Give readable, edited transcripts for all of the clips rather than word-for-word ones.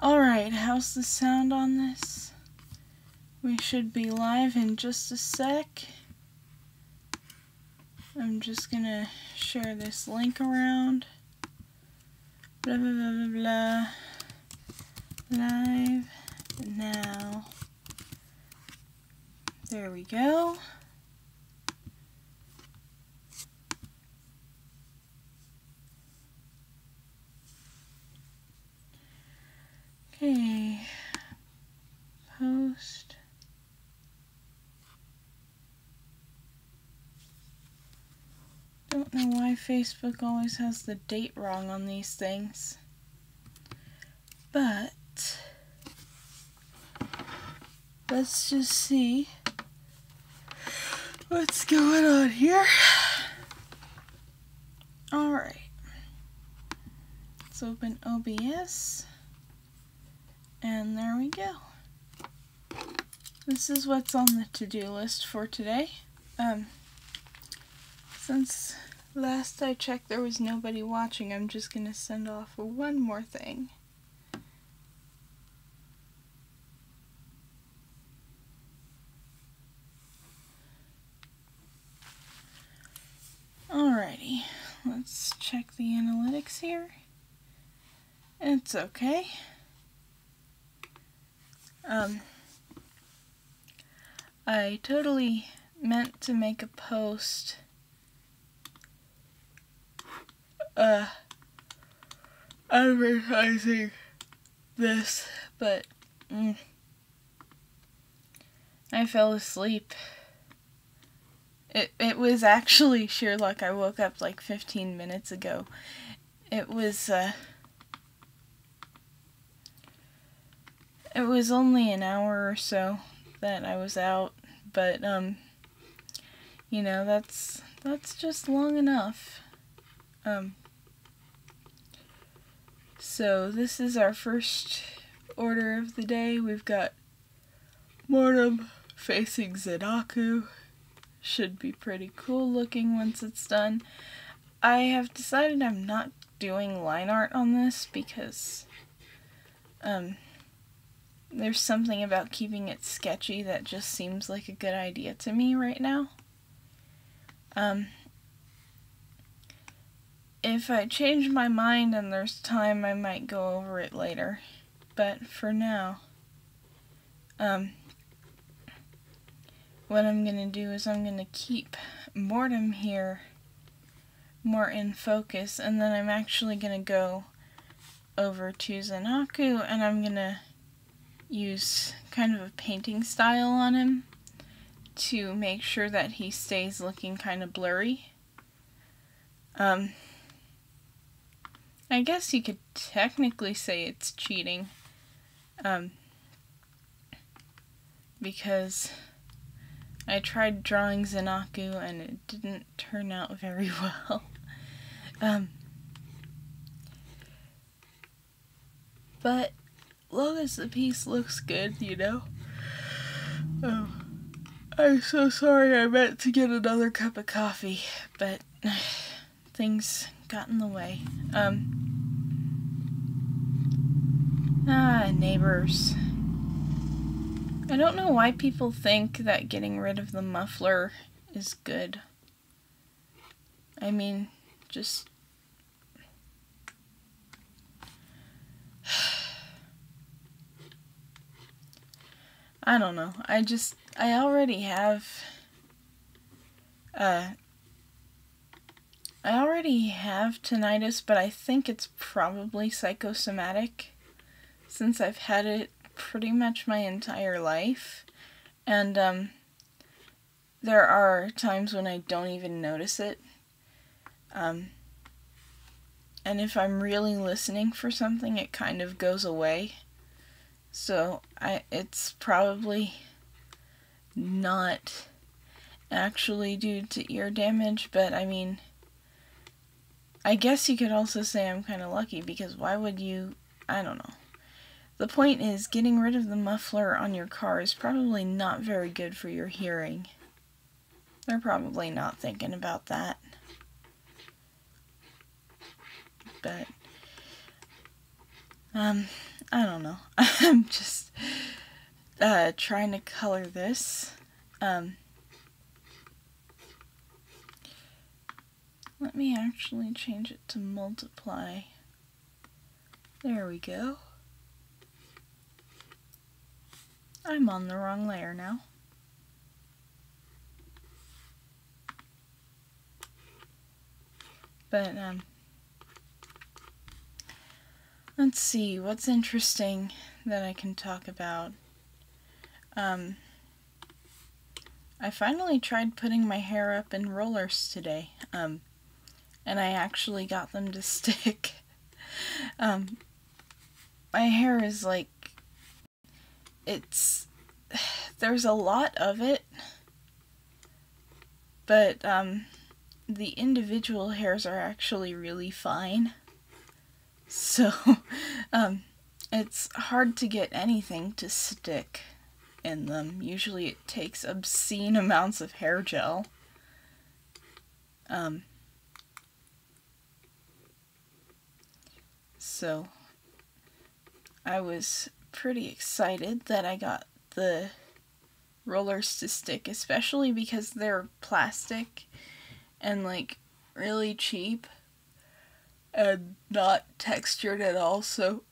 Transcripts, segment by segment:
Alright, how's the sound on this? We should be live in just a sec. I'm just gonna share this link around. Blah blah blah blah blah. Live now. There we go. Okay. Post. Don't know why Facebook always has the date wrong on these things. But let's just see what's going on here. Alright. Let's open OBS. And there we go. This is what's on the to-do list for today. Since last I checked there was nobody watching, I'm just gonna send off one more thing. Alrighty, let's check the analytics here. It's okay. I totally meant to make a post advertising this, but I fell asleep. It was actually sheer luck. I woke up like 15 minutes ago. It was only an hour or so that I was out, but you know, that's just long enough. So this is our first order of the day. We've got Mortem facing Zenaku. Should be pretty cool looking once it's done. I have decided I'm not doing line art on this because there's something about keeping it sketchy that just seems like a good idea to me right now. If I change my mind and there's time, I might go over it later. But for now, what I'm going to do is I'm going to keep Mortem here more in focus, and then I'm actually going to go over to Zenaku, and I'm going to use kind of a painting style on him to make sure that he stays looking kind of blurry. I guess you could technically say it's cheating, because I tried drawing Zenaku and it didn't turn out very well. But long as the piece looks good, you know. I'm so sorry, I meant to get another cup of coffee, but things got in the way. Neighbors. I don't know why people think that getting rid of the muffler is good. I mean, just... I don't know. I already have tinnitus, but I think it's probably psychosomatic, since I've had it pretty much my entire life, and there are times when I don't even notice it, and if I'm really listening for something, it kind of goes away. So it's probably not actually due to ear damage, but I mean, I guess you could also say I'm kind of lucky, because why would you, I don't know. The point is, getting rid of the muffler on your car is probably not very good for your hearing. They're probably not thinking about that. But I don't know. I'm just trying to color this. Let me actually change it to multiply. There we go. I'm on the wrong layer now. But, let's see, what's interesting that I can talk about? I finally tried putting my hair up in rollers today, and I actually got them to stick. My hair is like, there's a lot of it, but the individual hairs are actually really fine. So, it's hard to get anything to stick in them. Usually it takes obscene amounts of hair gel. So, I was pretty excited that I got the rollers to stick, especially because they're plastic and like really cheap and not textured at all, so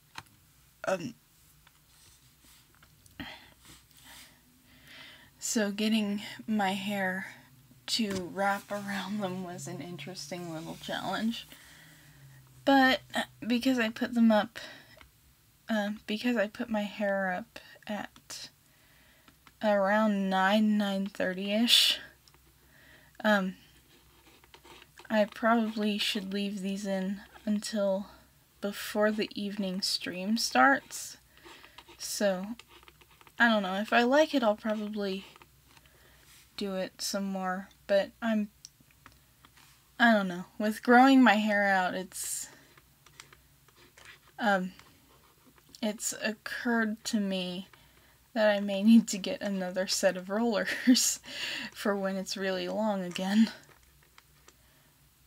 getting my hair to wrap around them was an interesting little challenge. But because I put them up, because I put my hair up at around 9:30ish, I probably should leave these in until before the evening stream starts. So, I don't know. If I like it, I'll probably do it some more. But I don't know. With growing my hair out, it's occurred to me that I may need to get another set of rollers for when it's really long again.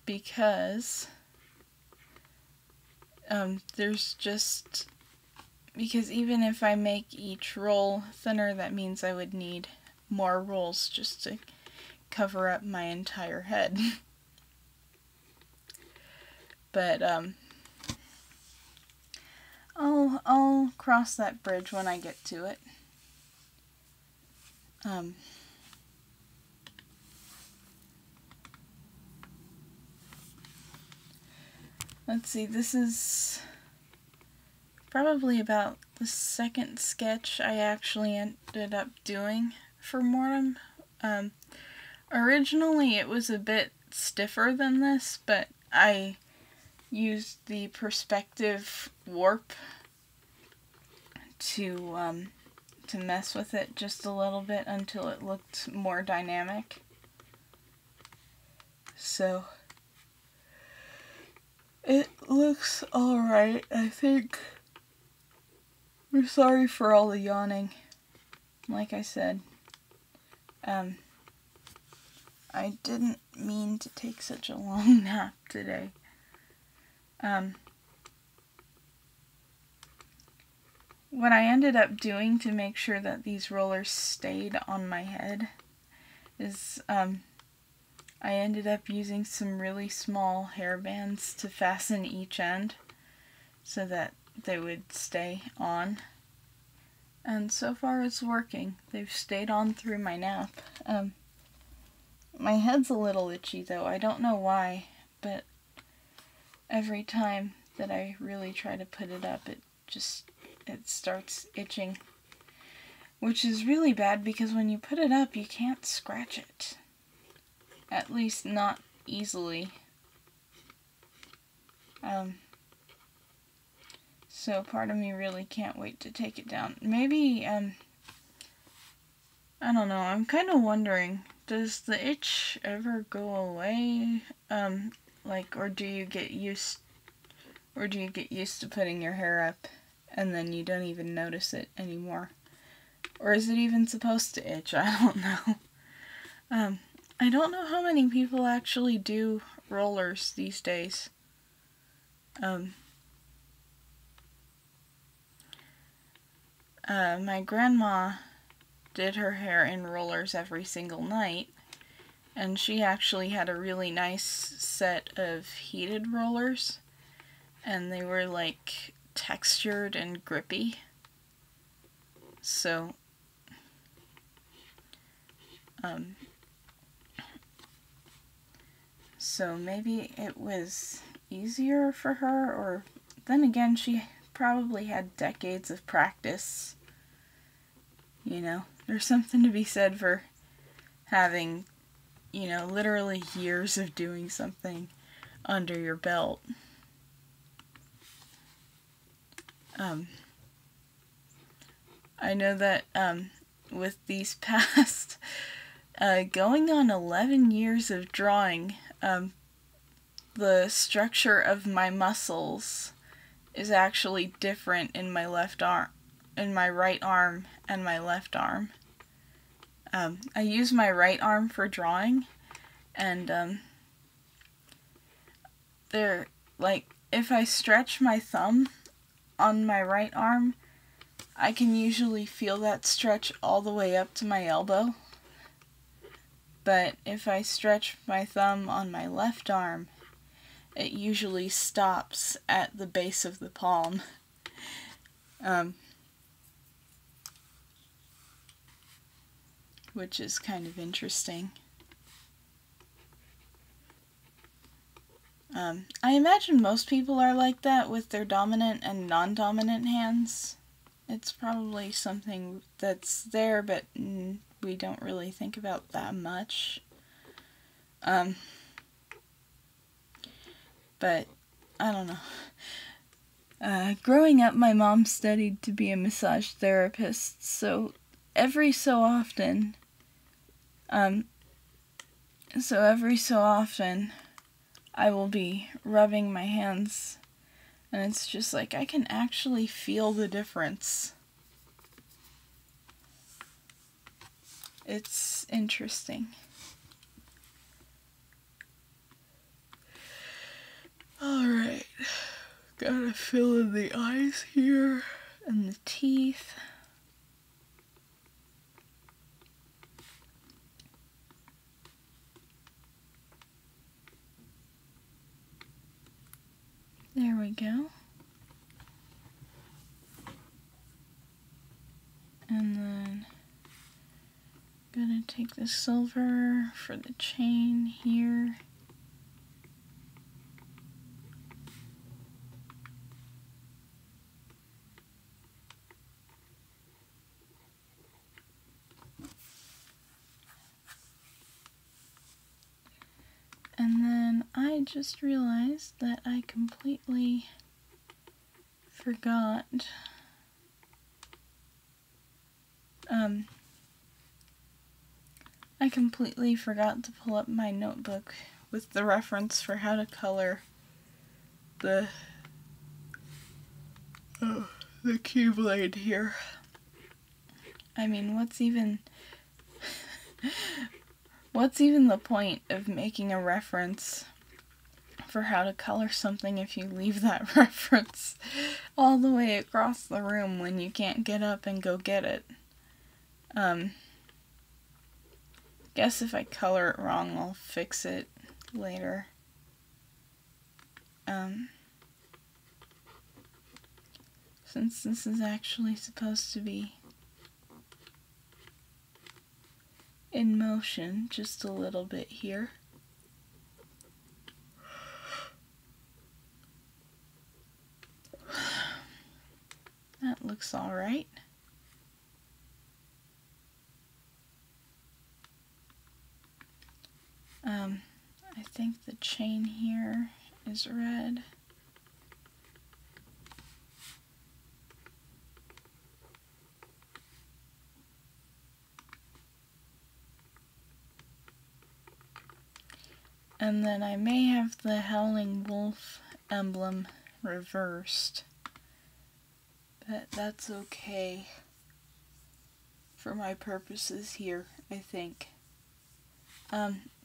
Because because even if I make each roll thinner, that means I would need more rolls just to cover up my entire head. But I'll cross that bridge when I get to it. Let's see, this is probably about the second sketch I actually ended up doing for Mortem. Originally it was a bit stiffer than this, but I used the perspective warp to mess with it just a little bit until it looked more dynamic. So it looks alright, I think. I'm sorry for all the yawning. Like I said, I didn't mean to take such a long nap today. What I ended up doing to make sure that these rollers stayed on my head is I ended up using some really small hair bands to fasten each end so that they would stay on. And so far it's working. They've stayed on through my nap. My head's a little itchy though. I don't know why, but every time that I really try to put it up, it starts itching. Which is really bad because when you put it up, you can't scratch it. At least not easily. So part of me really can't wait to take it down. Maybe, I don't know, I'm kind of wondering, does the itch ever go away? Or do you get used to putting your hair up and then you don't even notice it anymore? Or is it even supposed to itch? I don't know. I don't know how many people actually do rollers these days. my grandma did her hair in rollers every single night, and she actually had a really nice set of heated rollers, and they were like textured and grippy. So maybe it was easier for her, or then again, she probably had decades of practice. You know, there's something to be said for having, you know, literally years of doing something under your belt. I know that with these past going on 11 years of drawing, the structure of my muscles is actually different in my left arm, in my right arm and my left arm. I use my right arm for drawing, and they're like, if I stretch my thumb on my right arm, I can usually feel that stretch all the way up to my elbow. But if I stretch my thumb on my left arm, it usually stops at the base of the palm. Which is kind of interesting. I imagine most people are like that with their dominant and non-dominant hands. It's probably something that's there, but we don't really think about that much. But I don't know. Growing up, my mom studied to be a massage therapist, so every so often, I will be rubbing my hands, and it's just like I can actually feel the difference. It's interesting. Alright, gotta fill in the eyes here and the teeth. There we go. And then I'm gonna take the silver for the chain here. And then I just realized that I completely forgot to pull up my notebook with the reference for how to color the keyblade here. I mean, what's even the point of making a reference for how to color something if you leave that reference all the way across the room when you can't get up and go get it? Guess if I color it wrong, I'll fix it later. Since this is actually supposed to be in motion just a little bit here. That looks alright. I think the chain here is red. And then I may have the Howling Wolf emblem reversed, but that's okay for my purposes here, I think.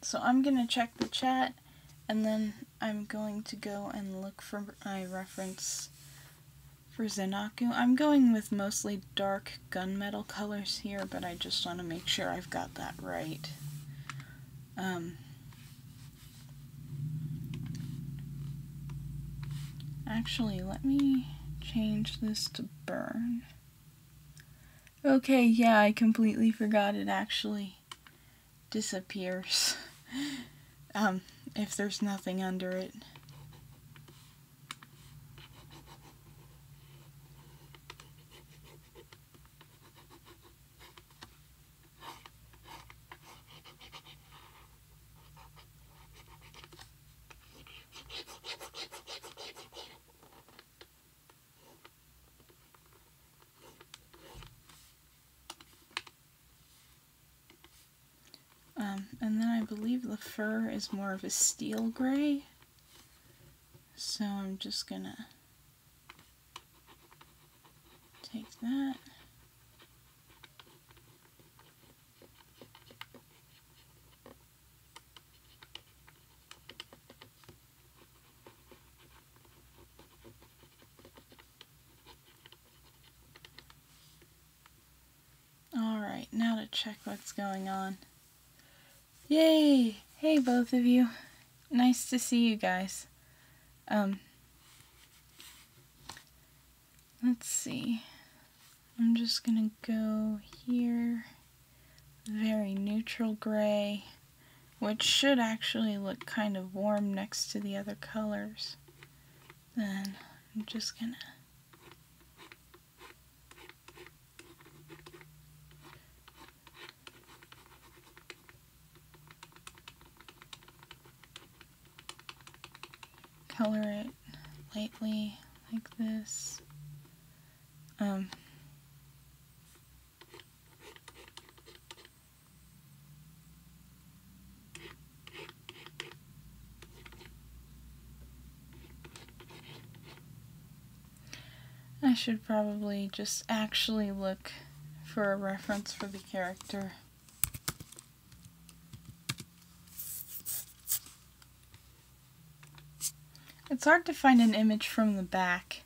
So I'm gonna check the chat, and then I'm going to go and look for my reference For Zenaku, I'm going with mostly dark gunmetal colors here, but I just want to make sure I've got that right. Actually, let me change this to burn. Okay, yeah, I completely forgot it actually disappears if there's nothing under it. And then I believe the fur is more of a steel gray, so I'm just gonna take that. Alright, now to check what's going on. Yay! Hey both of you. Nice to see you guys. Let's see. I'm just gonna go here. Very neutral gray, which should actually look kind of warm next to the other colors. Then I'm just gonna color it lightly like this. I should probably just actually look for a reference for the character. It's hard to find an image from the back.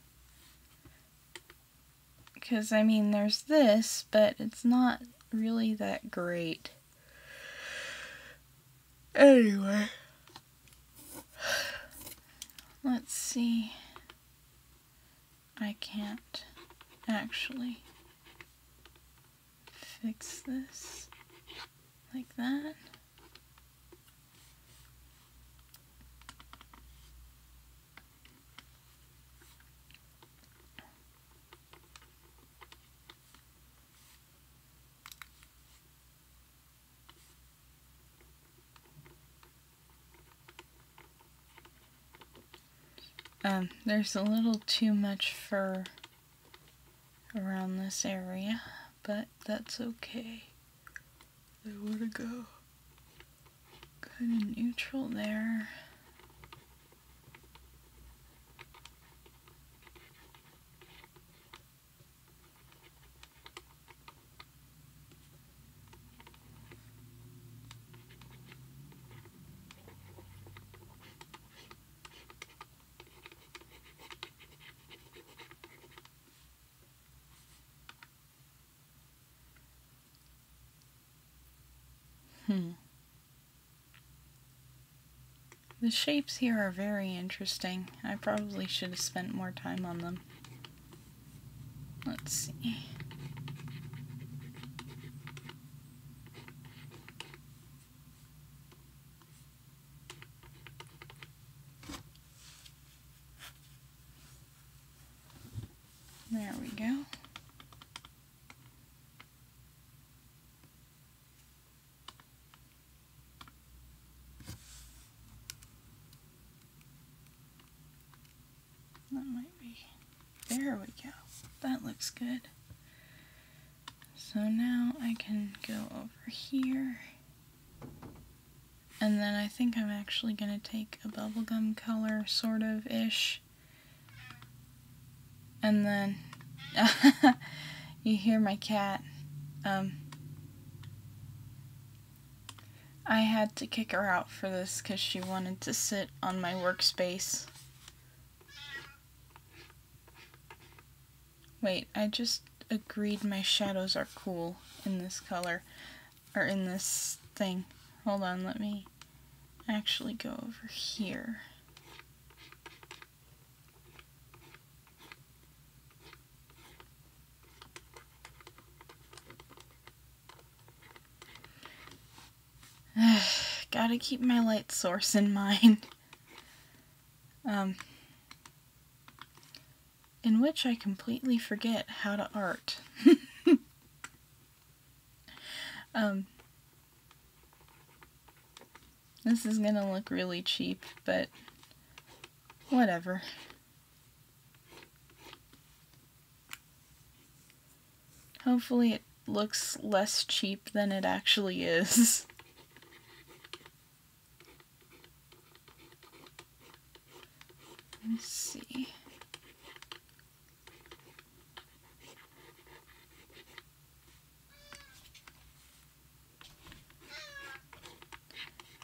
Because, I mean, there's this, but it's not really that great. Anyway. Let's see. I can't actually fix this like that. There's a little too much fur around this area, but that's okay. I want to go kind of neutral there. The shapes here are very interesting. I probably should have spent more time on them. Let's see. There we go. That might be. There we go. That looks good. So now I can go over here. And then I think I'm actually going to take a bubblegum color, sort of-ish. And then, you hear my cat. I had to kick her out for this because she wanted to sit on my workspace. Wait, I just agreed my shadows are cool in this color, or in this thing. Hold on, let me actually go over here. Gotta keep my light source in mind. In which I completely forget how to art. This is gonna look really cheap, but whatever. Hopefully it looks less cheap than it actually is. Let's see.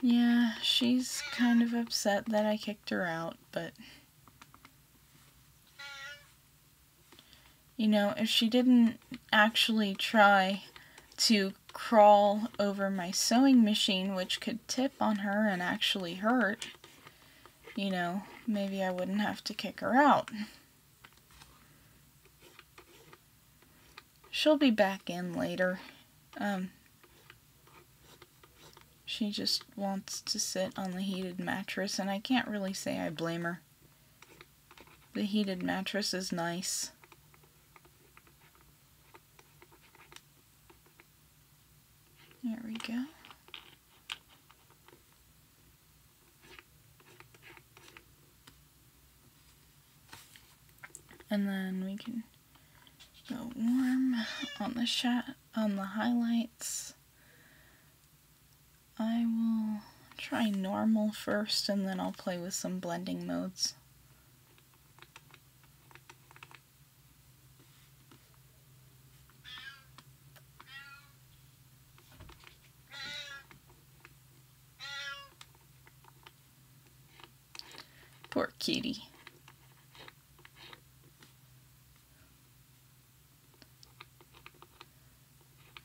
Yeah, she's kind of upset that I kicked her out, but you know, if she didn't actually try to crawl over my sewing machine, which could tip on her and actually hurt, you know, maybe I wouldn't have to kick her out. She'll be back in later. She just wants to sit on the heated mattress, and I can't really say I blame her. The heated mattress is nice. There we go. And then we can go warm on the highlights. I will try normal first, and then I'll play with some blending modes. Poor kitty.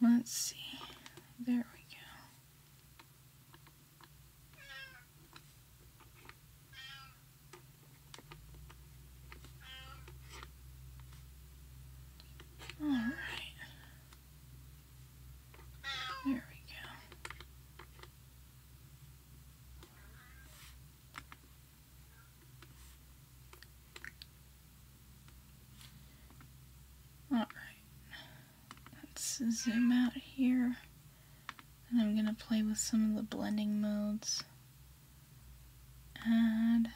Let's see. There we go. Alright. There we go. Alright. Let's zoom out here. And I'm going to play with some of the blending modes. Add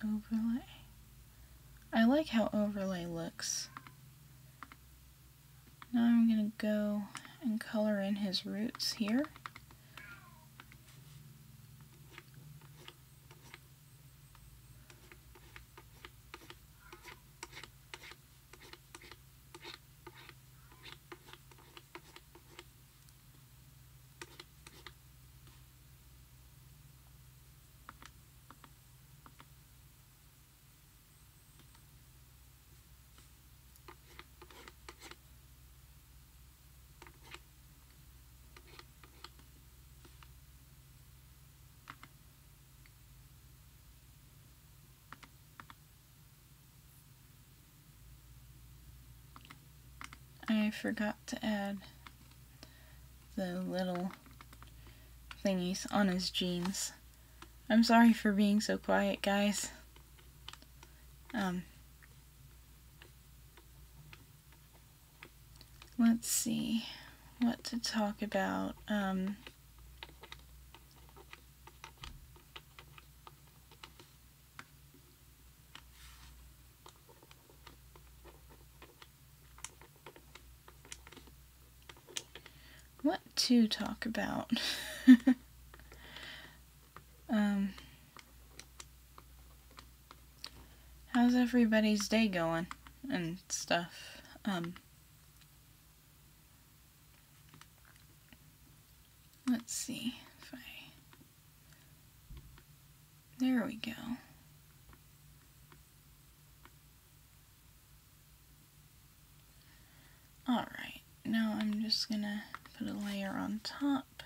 overlay. I like how overlay looks. Now I'm going to go and color in his roots here. I forgot to add the little thingies on his jeans. I'm sorry for being so quiet, guys. Let's see what to talk about. What to talk about? How's everybody's day going and stuff? Let's see if there we go. Alright, now I'm just gonna put a layer on top.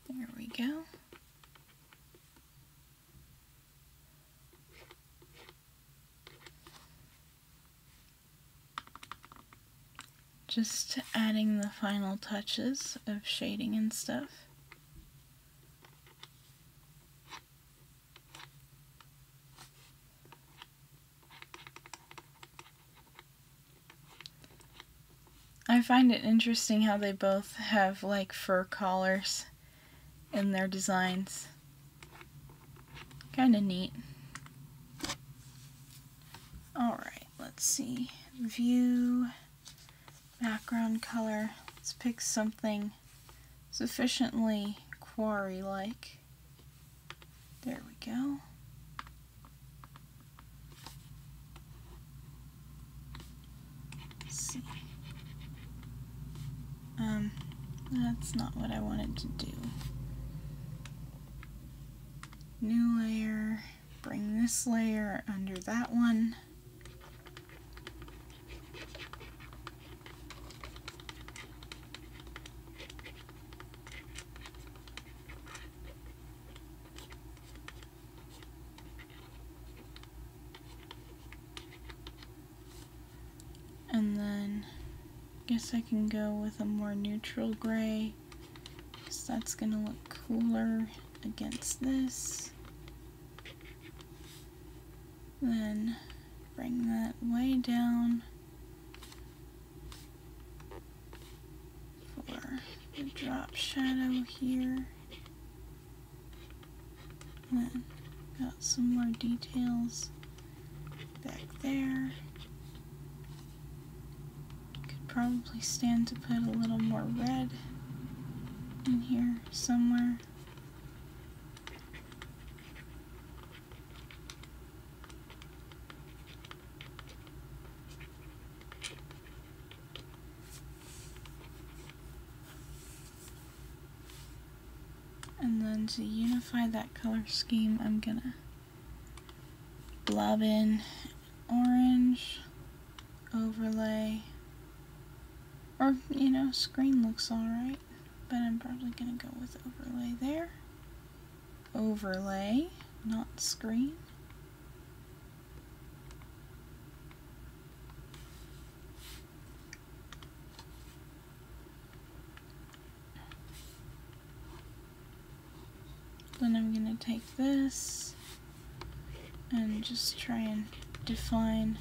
There we go. Just adding the final touches of shading and stuff. I find it interesting how they both have like fur collars in their designs. Kinda neat. Alright, let's see. View, background color. Let's pick something sufficiently quarry-like. There we go. Let's see. That's not what I wanted to do. New layer, bring this layer under that one. And then I guess I can go with a more neutral gray, because that's going to look cooler against this. Then bring that way down for the drop shadow here. Then got some more details back there. Could probably stand to put a little more red in here somewhere. And then to unify that color scheme, I'm gonna blob in orange, overlay, or, you know, screen looks alright, but I'm probably gonna go with overlay there. Overlay, not screen. Then I'm going to take this and just try and define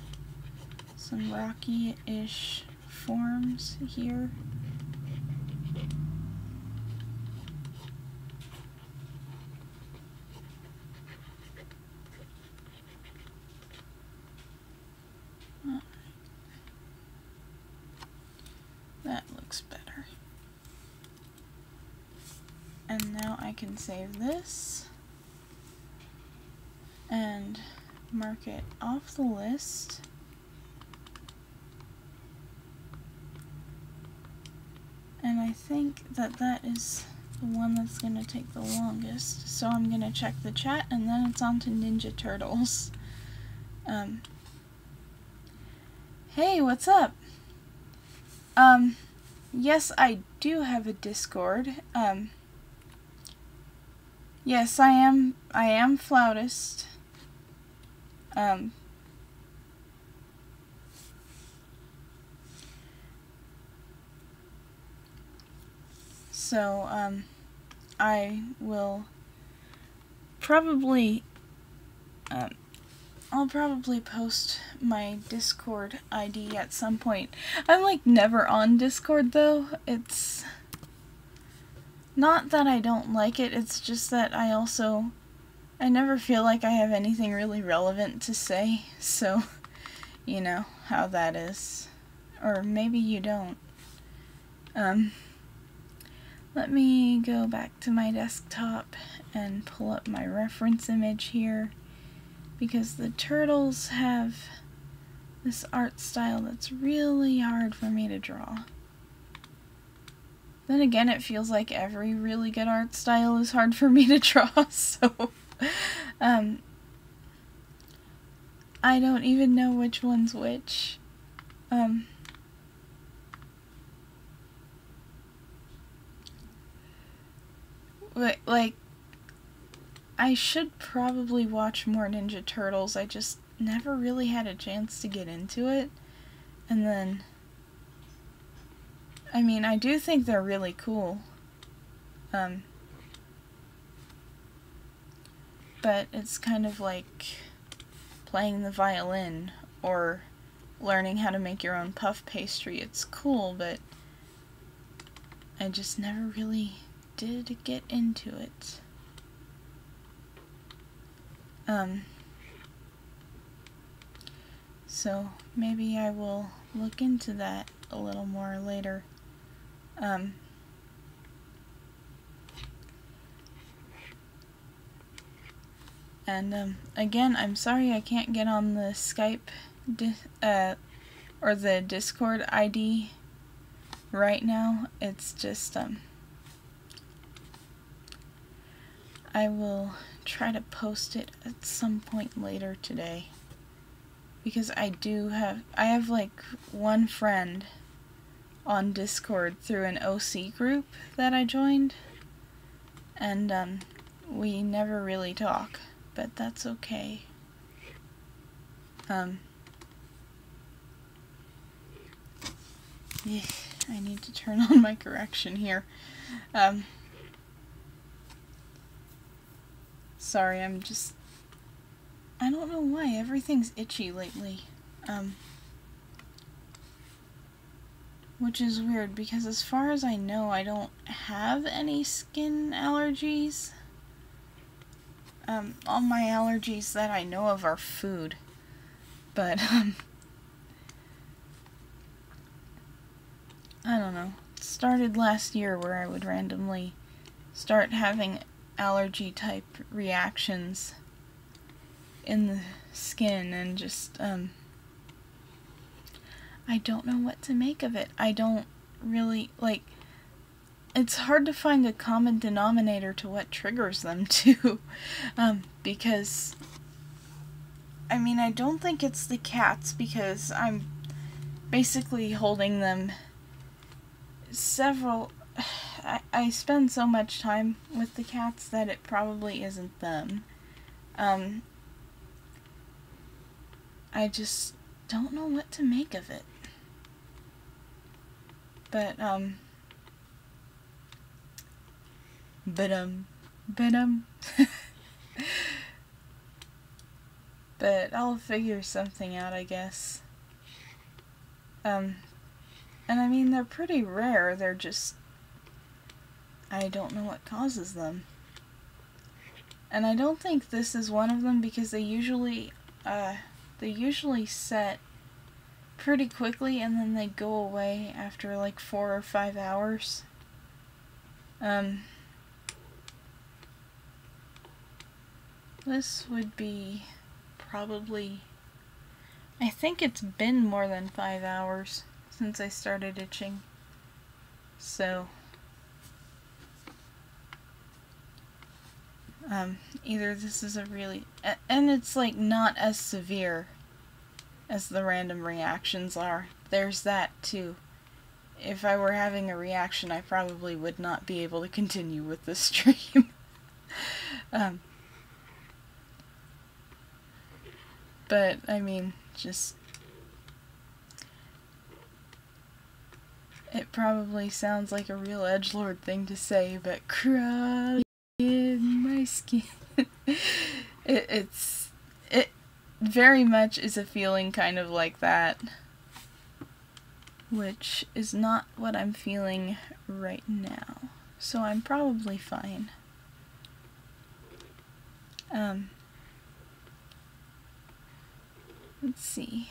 some rocky-ish forms here. That looks better. And now I can save this and mark it off the list. And I think that that is the one that's going to take the longest. So I'm going to check the chat and then it's on to Ninja Turtles. Hey, what's up? Yes, I do have a Discord. Yes, I am Flautist. So, I will probably, I'll probably post my Discord ID at some point. I'm like never on Discord though. It's not that I don't like it, it's just that I never feel like I have anything really relevant to say, so you know how that is. Or maybe you don't. Let me go back to my desktop and pull up my reference image here, because the turtles have this art style that's really hard for me to draw. Then again, it feels like every really good art style is hard for me to draw, so I don't even know which one's which. Like, I should probably watch more Ninja Turtles. I just never really had a chance to get into it. And then, I mean, I do think they're really cool. But it's kind of like playing the violin or learning how to make your own puff pastry. It's cool, but I just never really did get into it. So maybe I will look into that a little more later. And again, I'm sorry I can't get on the Skype or the Discord ID right now. It's just I will try to post it at some point later today, because I have like one friend on Discord through an OC group that I joined, and we never really talk, but that's okay. Yeah, I need to turn on my correction here. Sorry, I don't know why, everything's itchy lately. Which is weird, because as far as I know, I don't have any skin allergies. All my allergies that I know of are food. But, I don't know. It started last year where I would randomly start having allergy-type reactions in the skin, and just, I don't know what to make of it. I don't really, like, it's hard to find a common denominator to what triggers them too, because, I mean, I don't think it's the cats, because I'm basically holding them I spend so much time with the cats that it probably isn't them. I just don't know what to make of it. But, but I'll figure something out, I guess. And I mean, they're pretty rare, they're just, I don't know what causes them. And I don't think this is one of them, because they usually set pretty quickly, and then they go away after like 4 or 5 hours. This would be probably, I think it's been more than 5 hours since I started itching. So, either this is a really, and it's like not as severe as the random reactions are. There's that too. If I were having a reaction, I probably would not be able to continue with the stream. But, I mean, just, it probably sounds like a real edgelord thing to say, but crawl in my skin. It very much is a feeling kind of like that, which is not what I'm feeling right now, so I'm probably fine. Let's see.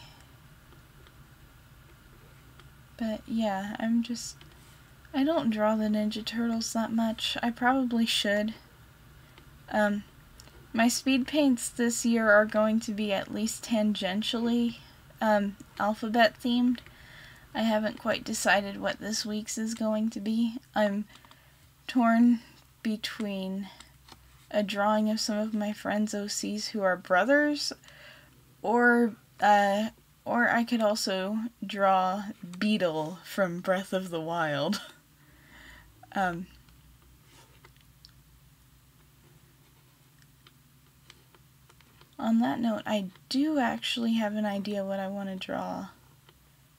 But yeah, I don't draw the Ninja Turtles that much. I probably should. My speed paints this year are going to be at least tangentially alphabet themed. I haven't quite decided what this week's is going to be. I'm torn between a drawing of some of my friends' OCs who are brothers, or I could also draw Beetle from Breath of the Wild. On that note, I do actually have an idea what I want to draw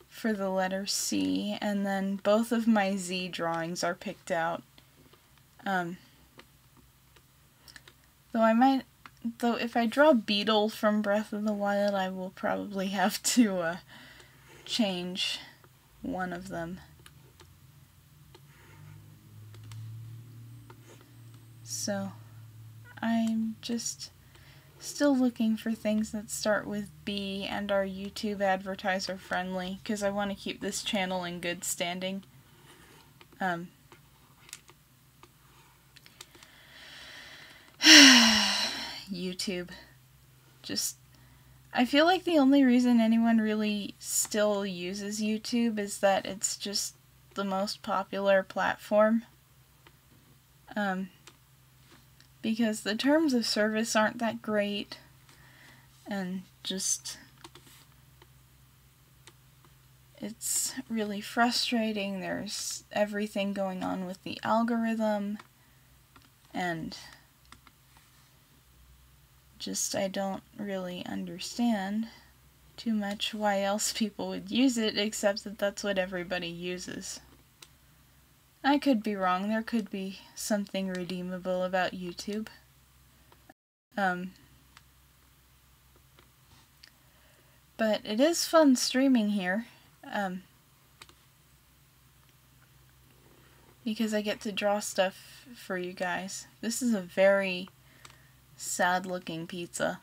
for the letter C, and then both of my Z drawings are picked out. Though if I draw Beetle from Breath of the Wild, I will probably have to change one of them. So I'm just still looking for things that start with B and are YouTube advertiser friendly, because I want to keep this channel in good standing. YouTube. I feel like the only reason anyone really still uses YouTube is that it's just the most popular platform. Because the terms of service aren't that great, and it's really frustrating. There's everything going on with the algorithm, and I don't really understand too much why else people would use it, except that that's what everybody uses. I could be wrong. There could be something redeemable about YouTube. But it is fun streaming here. Because I get to draw stuff for you guys. This is a very sad looking pizza.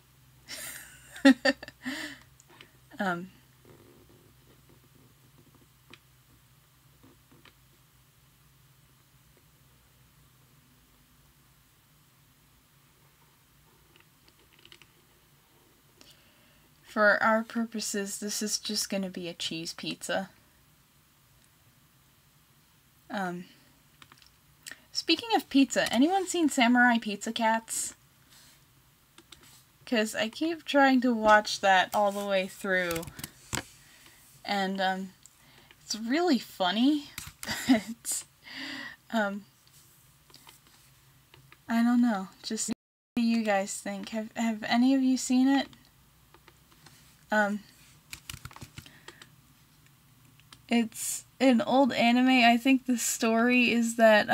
For our purposes, this is just going to be a cheese pizza. Speaking of pizza, anyone seen Samurai Pizza Cats? Because I keep trying to watch that all the way through, and it's really funny, but I don't know, just what do you guys think? Have any of you seen it? It's an old anime. I think the story is that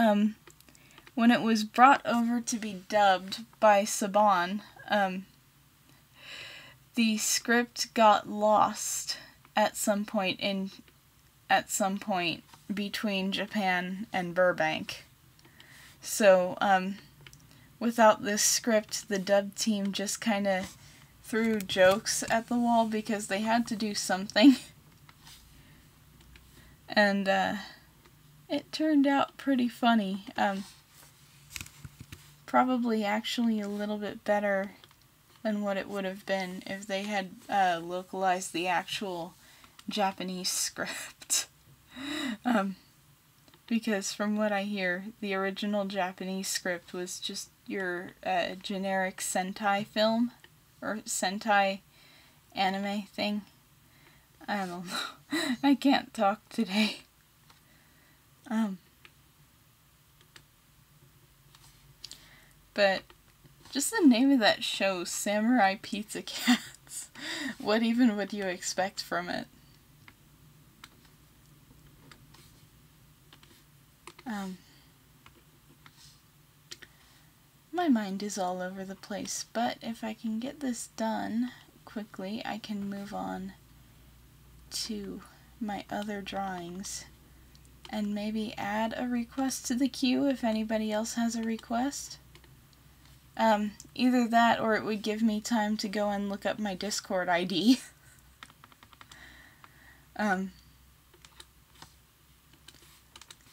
when it was brought over to be dubbed by Saban, the script got lost at some point between Japan and Burbank. So without this script, the dub team just kind of threw jokes at the wall because they had to do something. And it turned out pretty funny. Probably actually a little bit better than what it would have been if they had localized the actual Japanese script. Because from what I hear, the original Japanese script was just your generic Sentai film, or Sentai anime thing. I don't know. I can't talk today. But just the name of that show, Samurai Pizza Cats. What even would you expect from it? My mind is all over the place, but if I can get this done quickly, I can move on to my other drawings and maybe add a request to the queue if anybody else has a request. Either that or it would give me time to go and look up my Discord ID.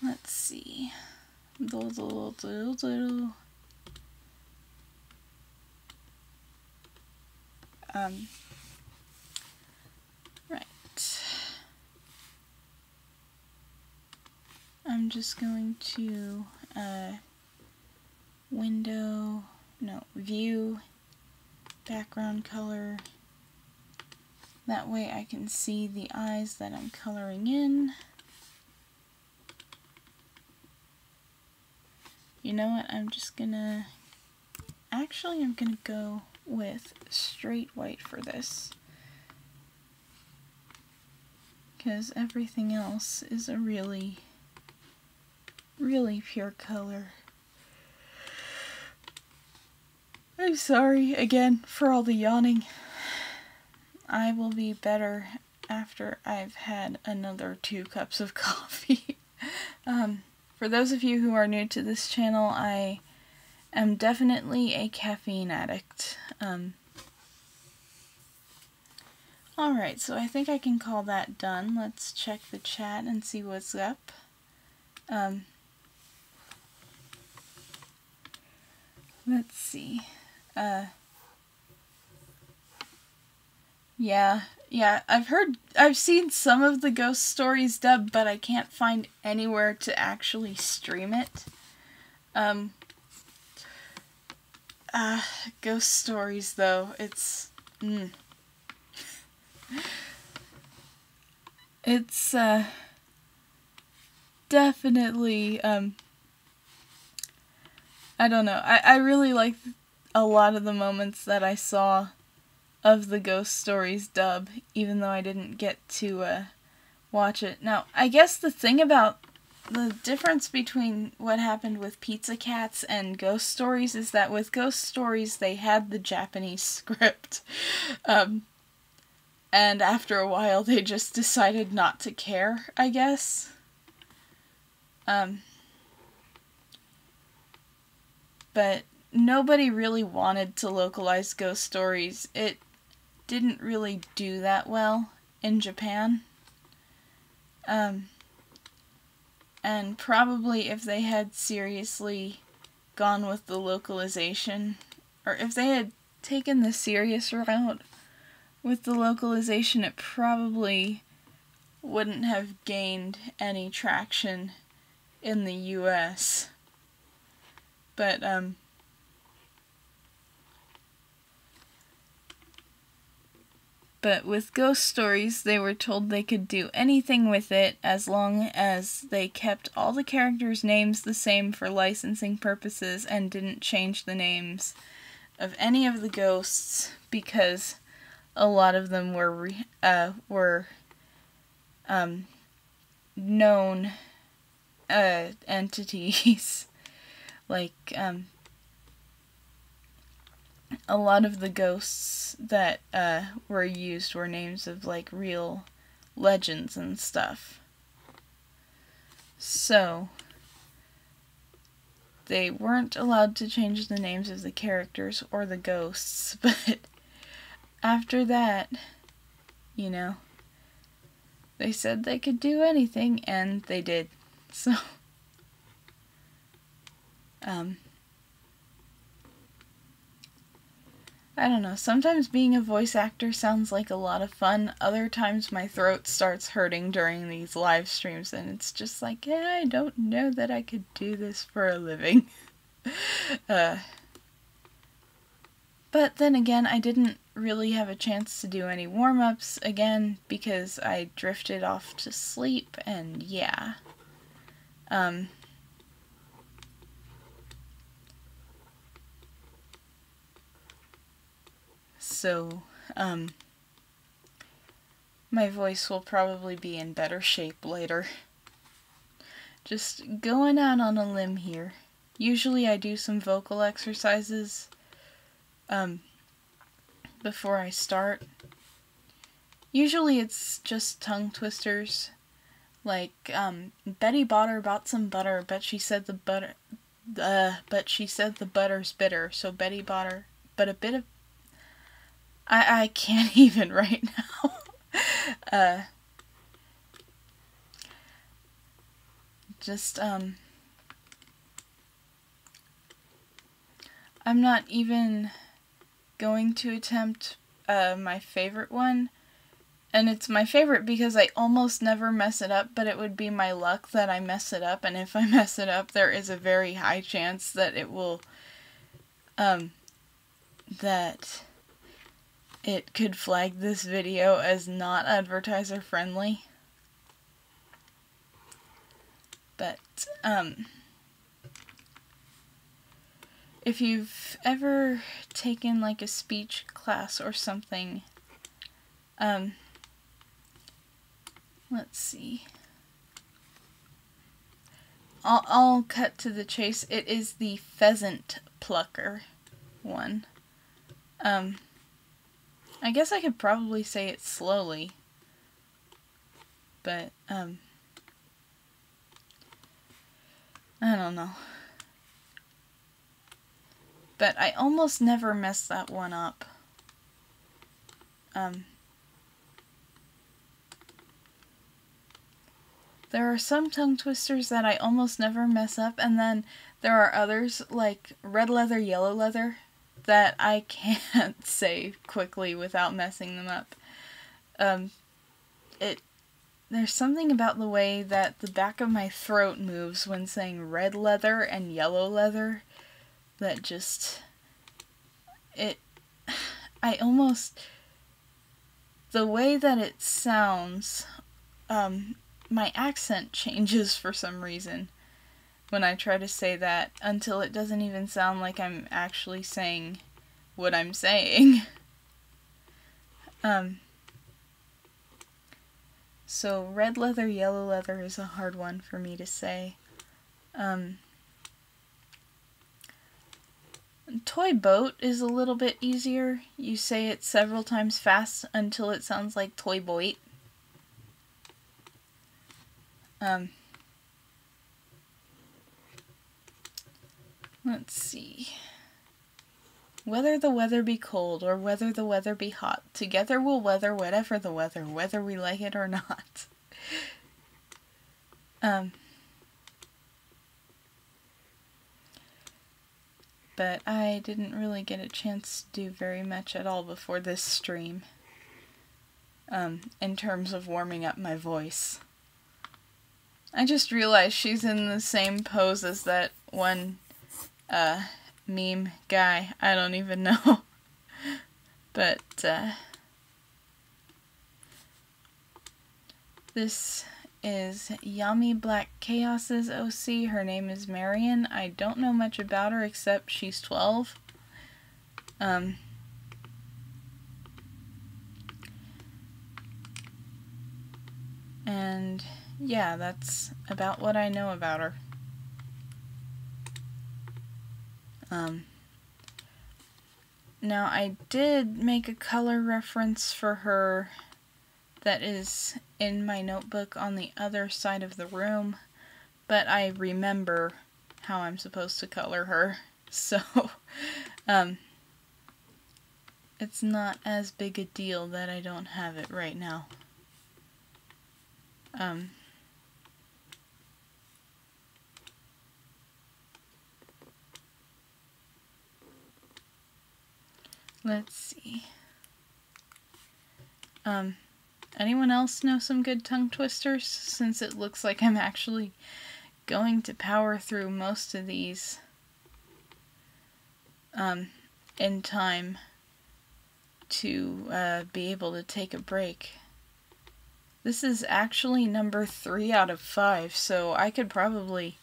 Let's see. Right. I'm just going to view, background color. That way I can see the eyes that I'm coloring in. You know what, I'm gonna go with straight white for this, because everything else is a really, really pure color. I'm sorry again for all the yawning. I will be better after I've had another 2 cups of coffee. For those of you who are new to this channel, I am definitely a caffeine addict. Alright, so I think I can call that done. Let's check the chat and see what's up. Let's see. Yeah, I've seen some of the Ghost Stories dub, but I can't find anywhere to actually stream it. Ghost Stories, though, it's definitely, I don't know, I really like a lot of the moments that I saw of the Ghost Stories dub, even though I didn't get to watch it. Now, I guess the thing about the difference between what happened with Pizza Cats and Ghost Stories is that with Ghost Stories they had the Japanese script, and after a while they just decided not to care, I guess. But nobody really wanted to localize Ghost Stories. It didn't really do that well in Japan. And probably if they had seriously gone with the localization, or if they had taken the serious route with the localization, it probably wouldn't have gained any traction in the US. But with Ghost Stories, they were told they could do anything with it as long as they kept all the characters' names the same for licensing purposes and didn't change the names of any of the ghosts, because a lot of them were known entities. Like, a lot of the ghosts that were used were names of, like, real legends and stuff. So, they weren't allowed to change the names of the characters or the ghosts, but after that, you know, they said they could do anything, and they did. So, I don't know, sometimes being a voice actor sounds like a lot of fun, other times my throat starts hurting during these live streams, and it's just like, yeah, I don't know that I could do this for a living. But then again, I didn't really have a chance to do any warm-ups again, because I drifted off to sleep, and yeah. So, my voice will probably be in better shape later. Just going out on a limb here. Usually I do some vocal exercises before I start. Usually it's just tongue twisters. Like, Betty Botter bought some butter, but she said the butter's bitter, so Betty Botter, but a bit of... I can't even right now. I'm not even going to attempt my favorite one, And it's my favorite because I almost never mess it up, but it would be my luck that I mess it up, and if I mess it up, there is a very high chance that it will, that it could flag this video as not advertiser friendly. But, if you've ever taken like a speech class or something, let's see. I'll cut to the chase. It is the pheasant plucker one. I guess I could probably say it slowly, but, I don't know. But I almost never mess that one up. There are some tongue twisters that I almost never mess up, and then there are others, like red leather, yellow leather, that I can't say quickly without messing them up. There's something about the way that the back of my throat moves when saying red leather and yellow leather that just, the way that it sounds, my accent changes for some reason when I try to say that, until it doesn't even sound like I'm actually saying what I'm saying. So red leather, yellow leather is a hard one for me to say. Toy boat is a little bit easier. You say it several times fast until it sounds like toy boat. Let's see. Whether the weather be cold or whether the weather be hot, together we'll weather whatever the weather, whether we like it or not. But I didn't really get a chance to do very much at all before this stream, in terms of warming up my voice. I just realized she's in the same pose as that one, meme guy. I don't even know. But, this is Yummy Black Chaos's OC. Her name is Marion. I don't know much about her except she's 12. And yeah, that's about what I know about her. Now I did make a color reference for her that is in my notebook on the other side of the room, but I remember how I'm supposed to color her, so it's not as big a deal that I don't have it right now. Let's see. Anyone else know some good tongue twisters? Since it looks like I'm actually going to power through most of these in time to be able to take a break. This is actually number 3 out of 5, so I could probably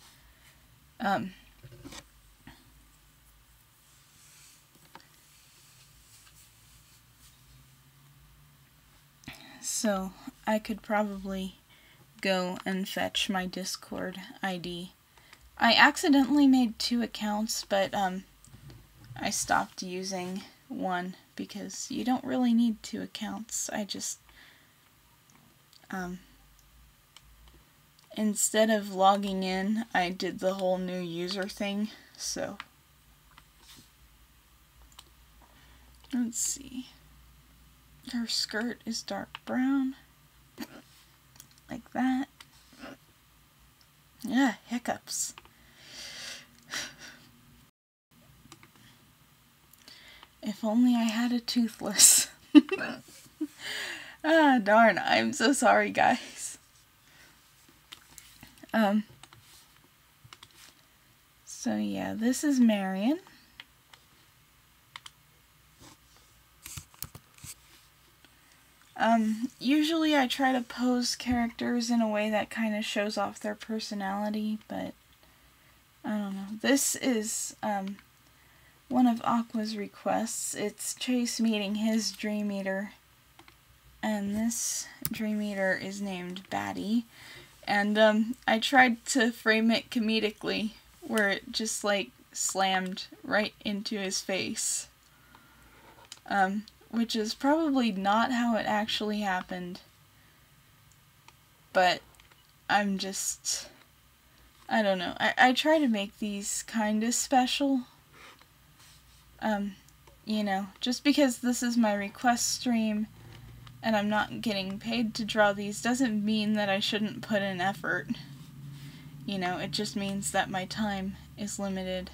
go and fetch my Discord ID. I accidentally made 2 accounts, but I stopped using one because you don't really need 2 accounts. I just instead of logging in, I did the whole new user thing, so let's see. Her skirt is dark brown, like that. Yeah, hiccups. If only I had a toothless. Ah, darn, I'm so sorry, guys. So yeah, this is Marion. Usually I try to pose characters in a way that kind of shows off their personality, but I don't know. This is, one of Aqua's requests. It's Chase meeting his Dream Eater, and this Dream Eater is named Batty, and, I tried to frame it comedically, where it just, like, slammed right into his face. Which is probably not how it actually happened. But I'm just, I don't know. I try to make these kinda special. You know, just because this is my request stream and I'm not getting paid to draw these doesn't mean that I shouldn't put in effort. You know, it just means that my time is limited.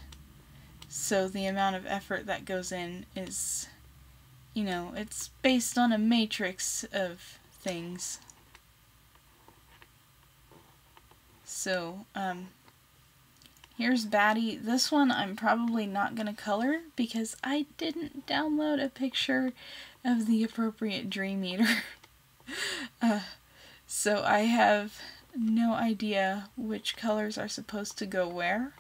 So the amount of effort that goes in is, you know, it's based on a matrix of things. So, here's Batty. This one I'm probably not gonna color because I didn't download a picture of the appropriate Dream Eater. So I have no idea which colors are supposed to go where.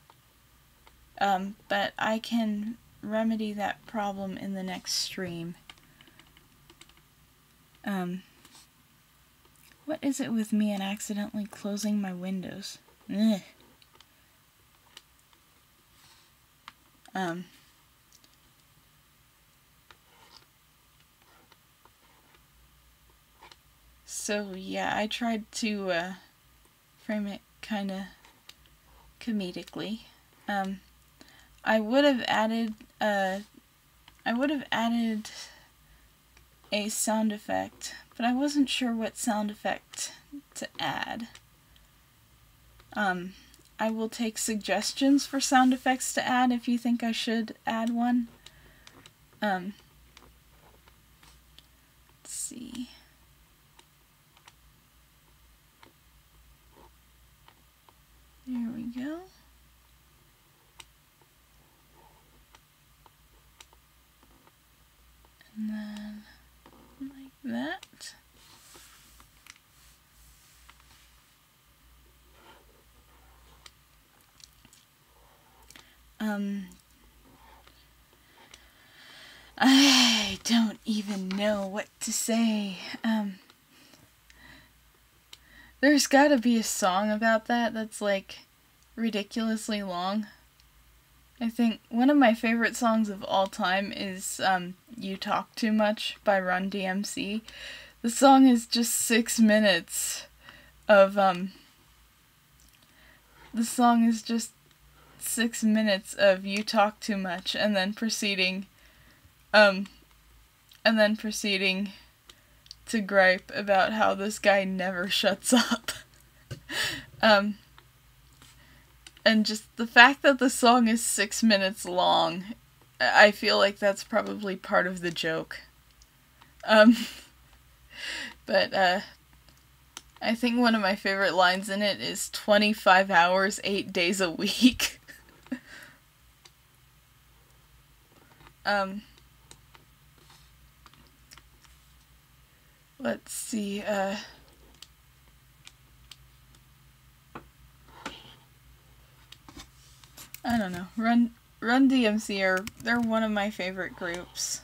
But I can remedy that problem in the next stream. What is it with me and accidentally closing my windows? Ugh. So yeah, I tried to frame it kinda comedically. I would have added a sound effect, but I wasn't sure what sound effect to add. I will take suggestions for sound effects to add if you think I should add one. Let's see. There we go. And then like that. I don't even know what to say. There's gotta be a song about that that's like ridiculously long. I think one of my favorite songs of all time is You Talk Too Much by Run DMC. The song is just 6 minutes of the song is just 6 minutes of You Talk Too Much and then proceeding to gripe about how this guy never shuts up. And just the fact that the song is 6 minutes long, I feel like that's probably part of the joke. But I think one of my favorite lines in it is 25 hours, 8 days a week. Let's see, I don't know. Run DMC they're one of my favorite groups.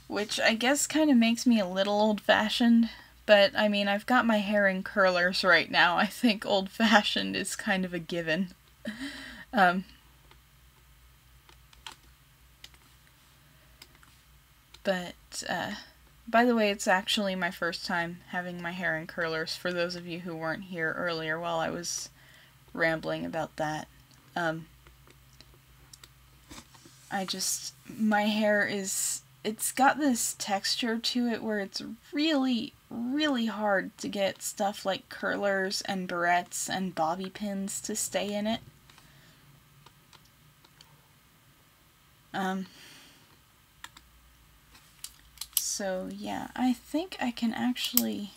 Which I guess kind of makes me a little old-fashioned, but I mean, I've got my hair in curlers right now. I think old-fashioned is kind of a given. But, by the way, it's actually my first time having my hair in curlers, for those of you who weren't here earlier while I was rambling about that. My hair it's got this texture to it where it's really, really hard to get stuff like curlers and barrettes and bobby pins to stay in it. So yeah, I think I can actually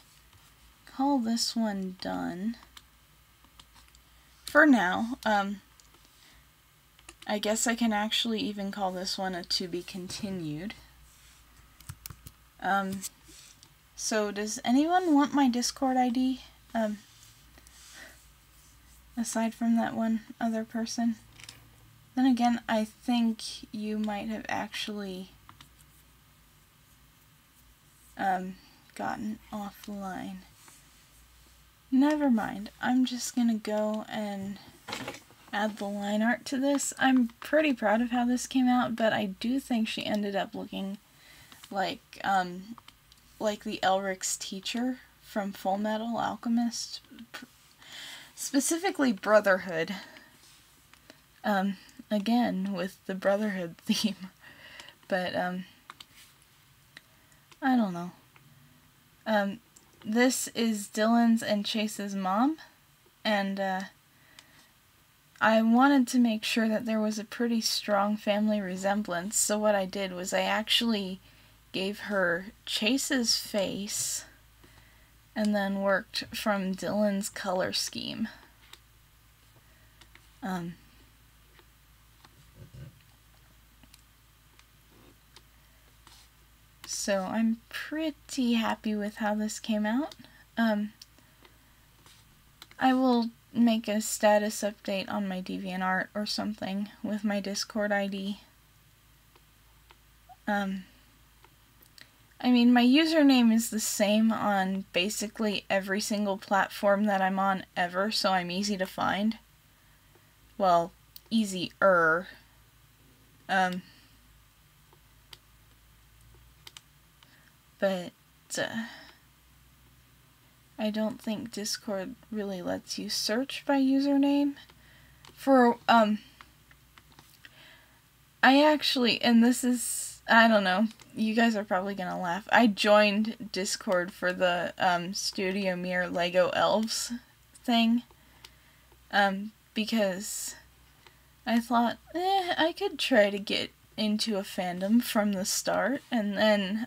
call this one done for now. I guess I can actually even call this one a to be continued. So does anyone want my Discord ID? Aside from that one other person? Then again, I think you might have actually gotten offline. Never mind. I'm just gonna go and add the line art to this. I'm pretty proud of how this came out, but I do think she ended up looking like the Elric's teacher from Full Metal Alchemist, specifically Brotherhood. Again, with the Brotherhood theme. But, I don't know. This is Dylan's and Chase's mom, and, I wanted to make sure that there was a pretty strong family resemblance, so what I did was I actually gave her Chase's face, and then worked from Dylan's color scheme. So I'm pretty happy with how this came out. I will make a status update on my DeviantArt or something with my Discord ID. I mean, my username is the same on basically every single platform that I'm on ever, so I'm easy to find. Well, easier. But I don't think Discord really lets you search by username. For, I actually, and this is, I don't know, you guys are probably gonna laugh. I joined Discord for the, Studio Mir Lego Elves thing, because I thought, I could try to get into a fandom from the start, and then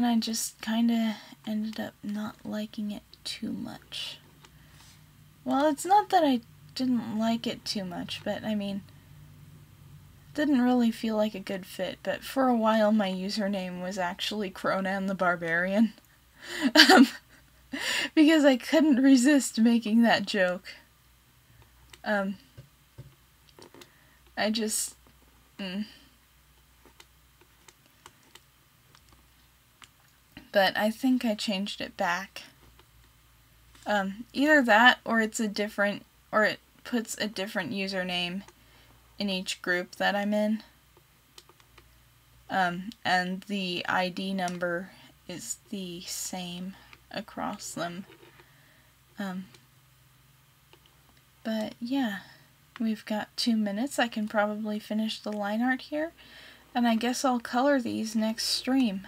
I just kinda ended up not liking it too much. Well, it's not that I didn't like it too much, but I mean, it didn't really feel like a good fit, but for a while my username was actually Cronan the Barbarian. Because I couldn't resist making that joke. I just... But I think I changed it back. Either that, or it's a different, or it puts a different username in each group that I'm in. And the ID number is the same across them. But yeah, we've got 2 minutes. I can probably finish the line art here. And I guess I'll color these next stream.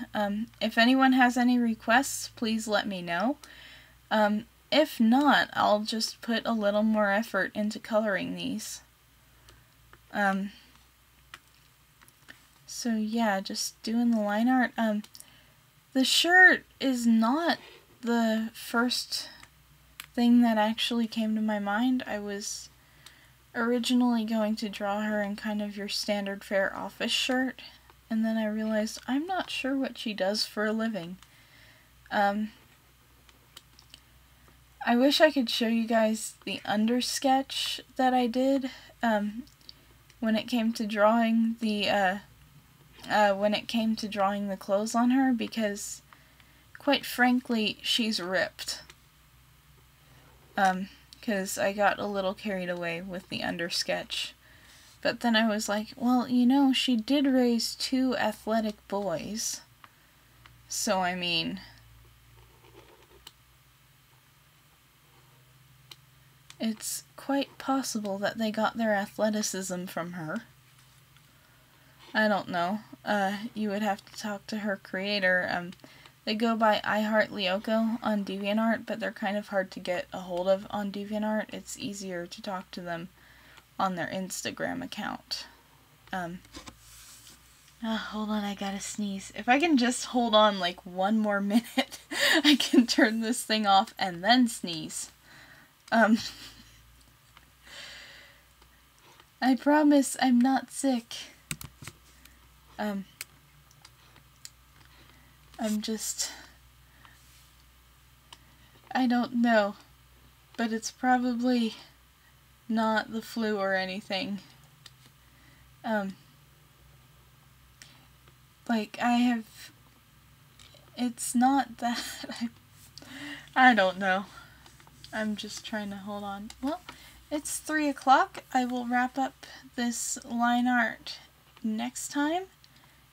If anyone has any requests, please let me know. If not, I'll just put a little more effort into coloring these. So yeah, just doing the line art. The shirt is not the first thing that actually came to my mind. I was originally going to draw her in kind of your standard fare office shirt, and then I realized I'm not sure what she does for a living. I wish I could show you guys the undersketch that I did when it came to drawing the clothes on her, because quite frankly she's ripped. Because I got a little carried away with the undersketch. But then I was like, well, you know, she did raise 2 athletic boys. So, I mean, it's quite possible that they got their athleticism from her. I don't know. You would have to talk to her creator. They go by iHeartLyoko on DeviantArt, but they're kind of hard to get a hold of on DeviantArt. It's easier to talk to them on their Instagram account. Hold on, I gotta sneeze. If I can just hold on like one more minute, I can turn this thing off and then sneeze. I promise I'm not sick. I'm just... I don't know, but it's probably not the flu or anything. Like, it's not that, I don't know. I'm just trying to hold on. Well, it's 3 o'clock. I will wrap up this line art next time.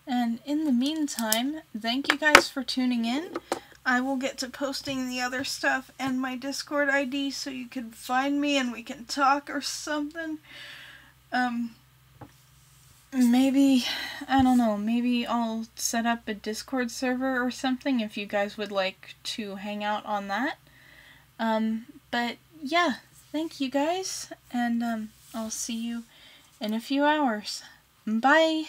And in the meantime, thank you guys for tuning in. I will get to posting the other stuff and my Discord ID so you can find me and we can talk or something. Maybe, I don't know, maybe I'll set up a Discord server or something if you guys would like to hang out on that. But yeah, thank you guys, and I'll see you in a few hours. Bye!